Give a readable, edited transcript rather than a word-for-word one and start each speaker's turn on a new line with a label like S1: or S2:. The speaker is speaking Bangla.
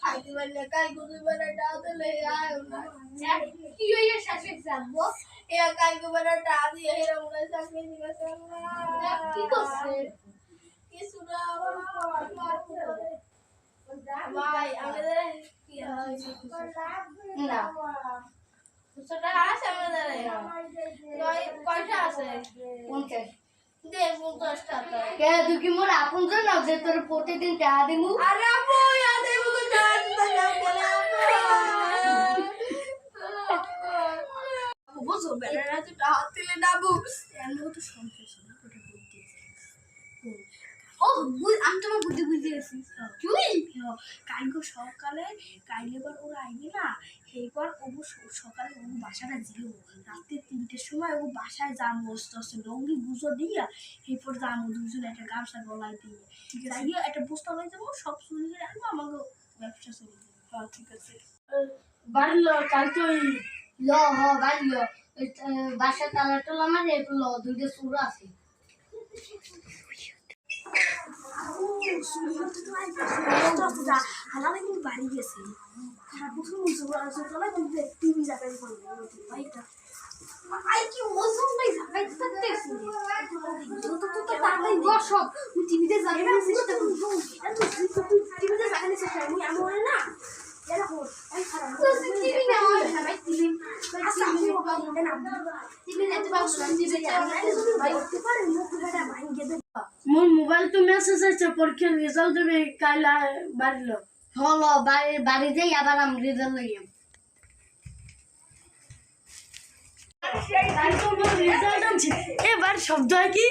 S1: খাইতে পারলে কাই গুজে বেড়াটা দিলে আয় না কি হইয়া শাশুড়ি যাবো এ কাই গো বেড়াটা দিয়ে এরকম করে চাকরি দিয়েছে কি করছে কিছু না ভাই আমাদের কি হয়েছে না সেটা আছে আমাদের কয়টা আছে 50 দে 50 টাকা কে তুই কি মোর আপন না যে তোর প্রতিদিন টাকা দিমু আরে আপু ইয়া দেবো তো বুঝো বেড়ারা তো টাকা দিলে ডাবু এমন তো সন্তোষ না ওটা বুদ্ধি ও আমি তোমার বুদ্ধি বুঝে গেছি তুই কালকে সকালে কাইলেবার ওরা আইবি না এইবার ও সকালে ও বাসাটা দিল রাতে 3টের সময় ও বাসায় যাম বসতে লঙ্গি গুজো দিয়া এরপর যাম দুজন একটা গামছা গলায় দিয়ে যাইয়ে একটা বস্তা লয়ে যাবো সব চুরি করে আনবো আমাকে ব্যবসা চলে যাবে হ্যাঁ ঠিক আছে বাড়লো কাল তো ল হ বাড়লো বাসা তালা টোলা মানে একটু ল দুইটা চুর আছে হালালে কিন্তু বাড়ি গেছে টিভি যাবে কি ওজন নাই যাবে সব টিভিতে যাবে না চেষ্টা করবো টিভিতে যাবে চেষ্টা আমি আমার না মোর মোবাইল তো মেসেজ আছে পরীক্ষার রেজাল্ট দেবে কাল বাড়লো হলো বাড়ি যাই আবার আমি রেজাল্ট লইয়াম এবার শব্দ হয় কি